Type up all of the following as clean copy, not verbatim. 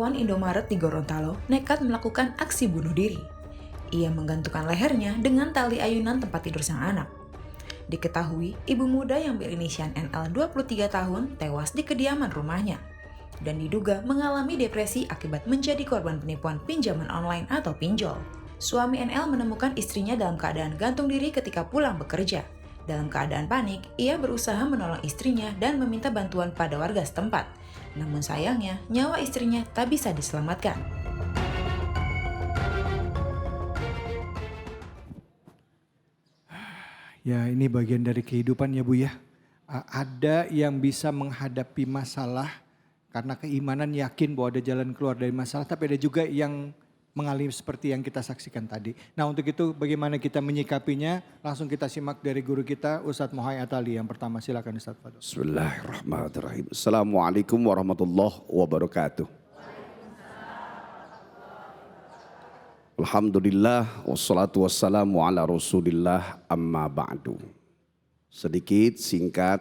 karyawan Indomaret di Gorontalo nekat melakukan aksi bunuh diri. Ia menggantungkan lehernya dengan tali ayunan tempat tidur sang anak. Diketahui, ibu muda yang berinisial NL 23 tahun tewas di kediaman rumahnya dan diduga mengalami depresi akibat menjadi korban penipuan pinjaman online atau pinjol. Suami NL menemukan istrinya dalam keadaan gantung diri ketika pulang bekerja. Dalam keadaan panik, ia berusaha menolong istrinya dan meminta bantuan pada warga setempat. Namun sayangnya, nyawa istrinya tak bisa diselamatkan. Ya, ini bagian dari kehidupan ya Bu ya. Ada yang bisa menghadapi masalah karena keimanan yakin bahwa ada jalan keluar dari masalah, tapi ada juga yang mengalami seperti yang kita saksikan tadi. Nah, untuk itu bagaimana kita menyikapinya? Langsung kita simak dari guru kita Ustadz Muhai Atali. Yang pertama silakan Ustadz Fadol. Bismillahirrahmanirrahim. Assalamualaikum warahmatullahi wabarakatuh. Alhamdulillah wassalatu wassalamu ala rasulillah amma ba'du. Sedikit singkat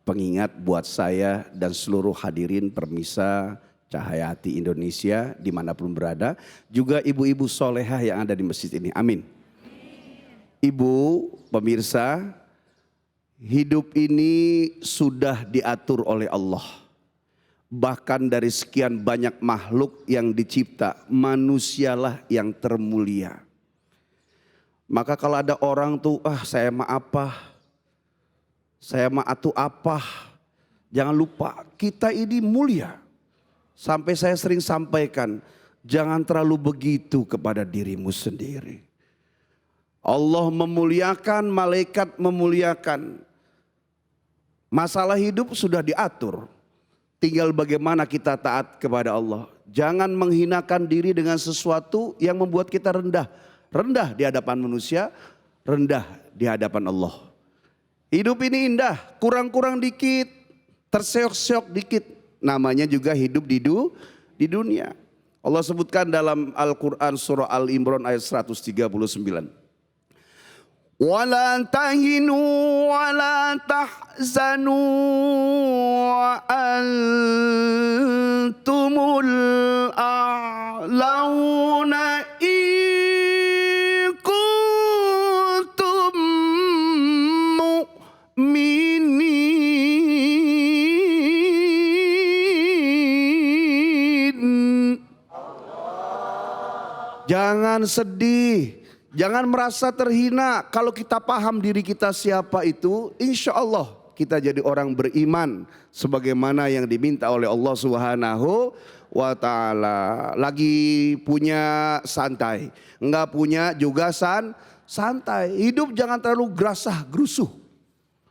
pengingat buat saya dan seluruh hadirin permisa Cahaya Hati Indonesia dimanapun berada. Juga ibu-ibu solehah yang ada di masjid ini. Amin. Ibu, pemirsa, hidup ini sudah diatur oleh Allah. Bahkan dari sekian banyak makhluk yang dicipta, manusialah yang termulia. Maka kalau ada orang tuh, saya mah apa, saya mah atuh apa. Jangan lupa kita ini mulia. Sampai saya sering sampaikan, jangan terlalu begitu kepada dirimu sendiri. Allah memuliakan, malaikat memuliakan. Masalah hidup sudah diatur. Tinggal bagaimana kita taat kepada Allah. Jangan menghinakan diri dengan sesuatu yang membuat kita rendah. Rendah di hadapan manusia, rendah di hadapan Allah. Hidup ini indah, kurang-kurang dikit, terseok-seok dikit. Namanya juga hidup di dunia. Allah sebutkan dalam Al-Quran surah Al-Imran ayat 139. وَلَا تَهِنُوا وَلَا تَحْزَنُوا وَأَنْتُمُ الْأَعْلَوْنَ إِن كُنتُم مُؤْمِنِينَ. Jangan sedih. Jangan merasa terhina. Kalau kita paham diri kita siapa itu, insya Allah kita jadi orang beriman sebagaimana yang diminta oleh Allah Subhanahu wa Ta'ala. Lagi punya santai, enggak punya juga santai. Hidup jangan terlalu gerasah gerusuh.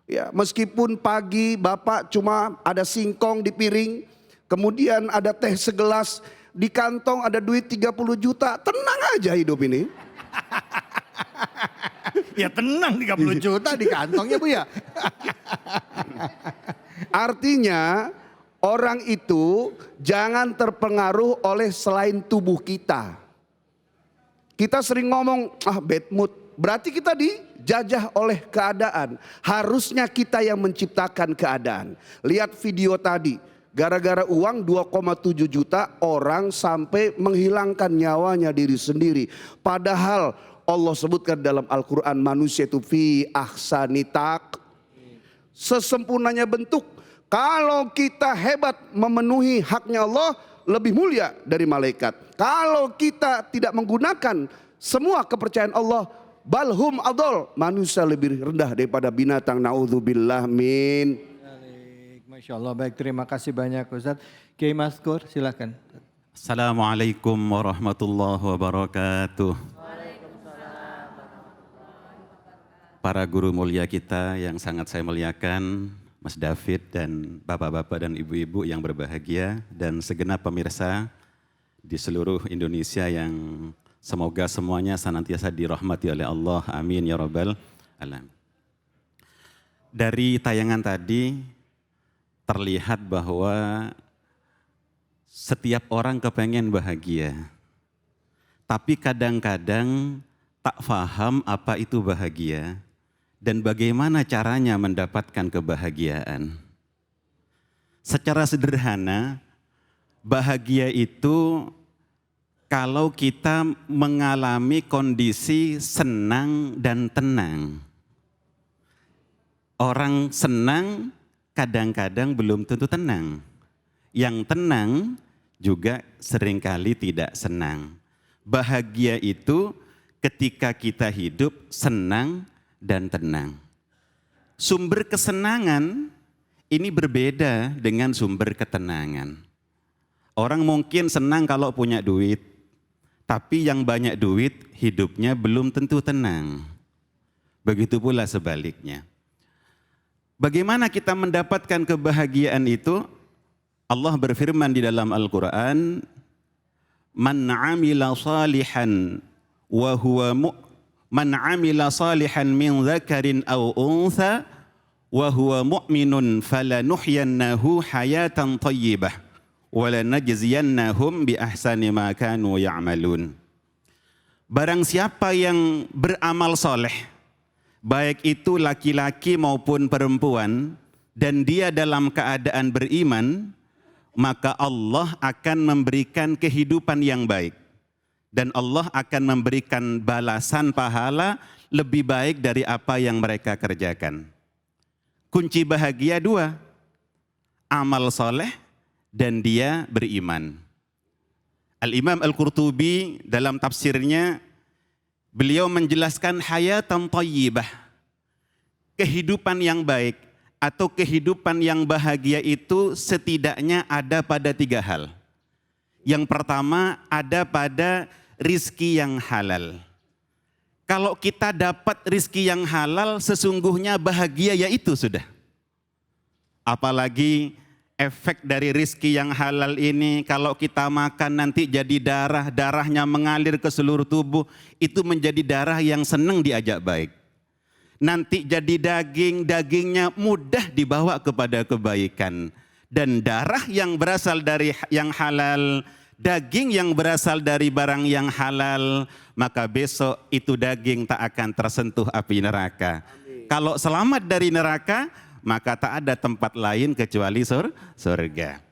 Ya, meskipun pagi Bapak cuma ada singkong di piring, kemudian ada teh segelas, di kantong ada duit 30 juta, tenang aja hidup ini. Ya tenang 30 juta di kantongnya Bu ya. Artinya orang itu jangan terpengaruh oleh selain tubuh kita. Kita sering ngomong bad mood. Berarti kita dijajah oleh keadaan. Harusnya kita yang menciptakan keadaan. Lihat video tadi. Gara-gara uang 2,7 juta orang sampai menghilangkan nyawanya diri sendiri. Padahal Allah sebutkan dalam Al-Quran manusia itu fi ahsani taqwim. Sesempurnanya bentuk. Kalau kita hebat memenuhi haknya Allah, lebih mulia dari malaikat. Kalau kita tidak menggunakan semua kepercayaan Allah, balhum adol, manusia lebih rendah daripada binatang. Naudzubillah min. Masya Allah, baik, terima kasih banyak Ustadz. Kiai Maskur silakan. Assalamualaikum warahmatullahi wabarakatuh. Para guru mulia kita yang sangat saya muliakan, Mas David dan bapak-bapak dan ibu-ibu yang berbahagia, dan segenap pemirsa di seluruh Indonesia yang semoga semuanya senantiasa dirahmati oleh Allah. Amin ya rabbal alamin. Dari tayangan tadi terlihat bahwa setiap orang kepengen bahagia. Tapi kadang-kadang tak faham apa itu bahagia dan bagaimana caranya mendapatkan kebahagiaan. Secara sederhana, Bahagia itu kalau kita mengalami kondisi senang dan tenang. Orang senang kadang-kadang belum tentu tenang. Yang tenang juga seringkali tidak senang. Bahagia itu ketika kita hidup senang dan tenang. Sumber kesenangan ini berbeda dengan sumber ketenangan. Orang mungkin senang kalau punya duit, tapi yang banyak duit hidupnya belum tentu tenang. Begitu pula sebaliknya. Bagaimana kita mendapatkan kebahagiaan itu? Allah berfirman di dalam Al-Quran, Man 'amila salihan wa huwa man 'amila salihan min dzakarin aw untha wa huwa mu'minun falanuhyiyannahu hayatan thayyibah wa lanajziyannahum bi ahsani ma kanu ya'malun. Barang siapa yang beramal soleh, baik itu laki-laki maupun perempuan, dan dia dalam keadaan beriman, maka Allah akan memberikan kehidupan yang baik. Dan Allah akan memberikan balasan pahala lebih baik dari apa yang mereka kerjakan. Kunci bahagia dua, amal soleh dan dia beriman. Al-Imam Al-Qurtubi dalam tafsirnya, beliau menjelaskan hayatan thayyibah, kehidupan yang baik atau kehidupan yang bahagia itu setidaknya ada pada 3 hal. Yang pertama ada pada rizki yang halal. Kalau kita dapat rizki yang halal, sesungguhnya bahagia yaitu sudah. Apalagi efek dari rizki yang halal ini, kalau kita makan nanti jadi darah, darahnya mengalir ke seluruh tubuh, itu menjadi darah yang senang diajak baik. Nanti jadi daging, dagingnya mudah dibawa kepada kebaikan. Dan darah yang berasal dari yang halal, daging yang berasal dari barang yang halal, maka besok itu daging tak akan tersentuh api neraka. Amin. Kalau selamat dari neraka, maka tak ada tempat lain kecuali surga.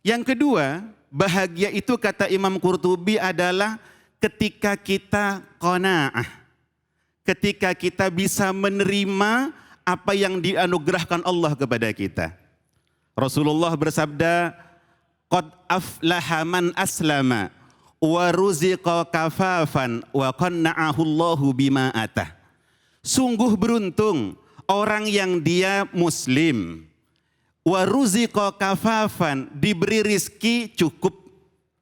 Yang kedua, bahagia itu kata Imam Qurtubi adalah ketika kita qanaah. Ketika kita bisa menerima apa yang dianugerahkan Allah kepada kita. Rasulullah bersabda, Qad aflaha man aslama wa ruziqa kafafan wa qanna'ahu Allahu bima atah. Sungguh beruntung orang yang dia muslim, wa ruziqa kafafan, diberi rizki cukup,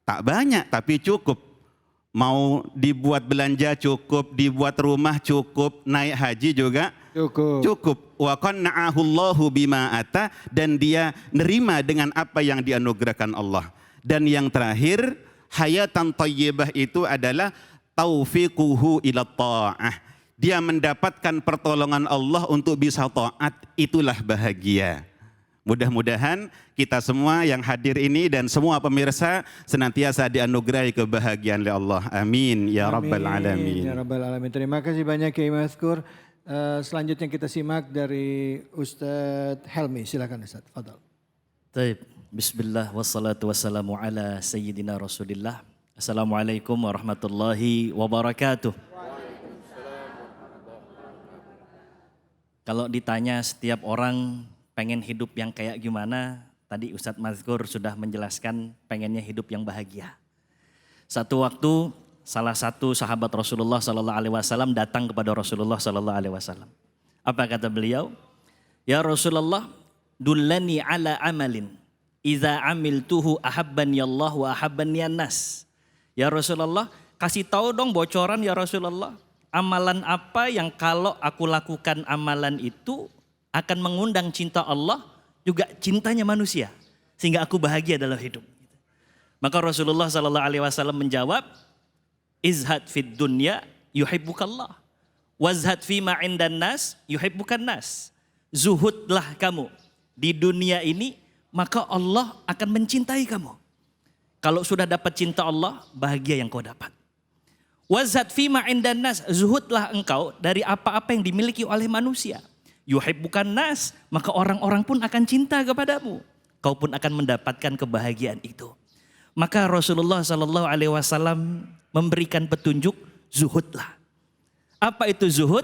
tak banyak tapi cukup. Mau dibuat belanja cukup, dibuat rumah cukup, naik haji juga cukup. Wa qanna'ahu Allahu bima ata, dan dia nerima dengan apa yang dianugerahkan Allah. Dan yang terakhir, hayatan thayyibah itu adalah taufiquhu ila ta'ah. Dia mendapatkan pertolongan Allah untuk bisa taat, itulah bahagia. Mudah-mudahan kita semua yang hadir ini dan semua pemirsa senantiasa dianugerahi kebahagiaan oleh Allah. Amin ya rabbal alamin. Ya rabbal alamin. Terima kasih banyak Kiai Mazkur. Selanjutnya kita simak dari Ustadz Helmi. Silakan Ustadz. Fadal. Baik. Bismillah wassalatu wassalamu ala sayyidina Rasulillah. Assalamualaikum warahmatullahi wabarakatuh. Kalau ditanya setiap orang pengen hidup yang kayak gimana, tadi Ustadz Mazkur sudah menjelaskan pengennya hidup yang bahagia. Satu waktu salah satu sahabat Rasulullah SAW datang kepada Rasulullah SAW. Apa kata beliau? Ya Rasulullah, dullani ala amalin, idza amiltuhu ahabbani Allah wa ahabbani an-nas. Ya Rasulullah, kasih tahu dong bocoran ya Rasulullah. Amalan apa yang kalau aku lakukan amalan itu akan mengundang cinta Allah, juga cintanya manusia, sehingga aku bahagia dalam hidup. Maka Rasulullah SAW menjawab, izhad fid dunya yuhibbukallah, wazhad fima indan nas yuhibbukan nas. Zuhudlah kamu di dunia ini, maka Allah akan mencintai kamu. Kalau sudah dapat cinta Allah, bahagia yang kau dapat. Wazhad fima indan nas, zuhudlah engkau dari apa-apa yang dimiliki oleh manusia. Yuhibbukan nas, maka orang-orang pun akan cinta kepadamu. Kau pun akan mendapatkan kebahagiaan itu. Maka Rasulullah Shallallahu Alaihi Wasallam memberikan petunjuk, zuhudlah. Apa itu zuhud?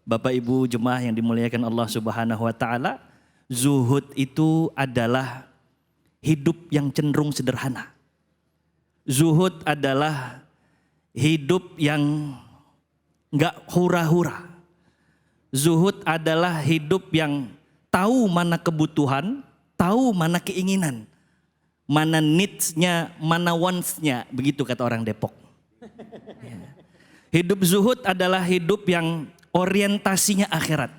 Bapak Ibu jemaah yang dimuliakan Allah Subhanahu Wa Taala, zuhud itu adalah hidup yang cenderung sederhana. Zuhud adalah hidup yang nggak hura-hura. Zuhud adalah hidup yang tahu mana kebutuhan, tahu mana keinginan, mana needs-nya, mana wants-nya, begitu kata orang Depok. Hidup zuhud adalah hidup yang orientasinya akhirat.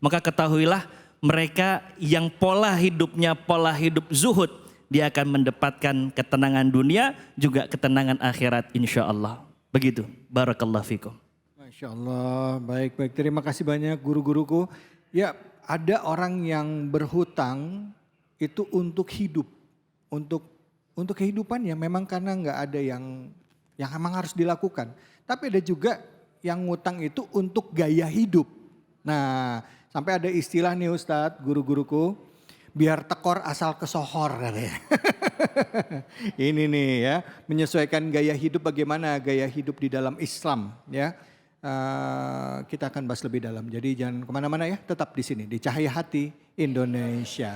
Maka ketahuilah mereka yang pola hidupnya pola hidup zuhud, dia akan mendapatkan ketenangan dunia juga ketenangan akhirat insya Allah. Begitu. Barakallahu fikum. Masya Allah, baik. Terima kasih banyak guru-guruku. Ya, ada orang yang berhutang itu untuk hidup, untuk kehidupannya memang karena nggak ada yang memang harus dilakukan. Tapi ada juga yang ngutang itu untuk gaya hidup. Nah, sampai ada istilah nih Ustadz, guru-guruku, biar tekor asal kesohor katanya. Ini nih ya, menyesuaikan gaya hidup, bagaimana gaya hidup di dalam Islam ya. Kita akan bahas lebih dalam. Jadi jangan kemana-mana ya, tetap di sini di Cahaya Hati Indonesia.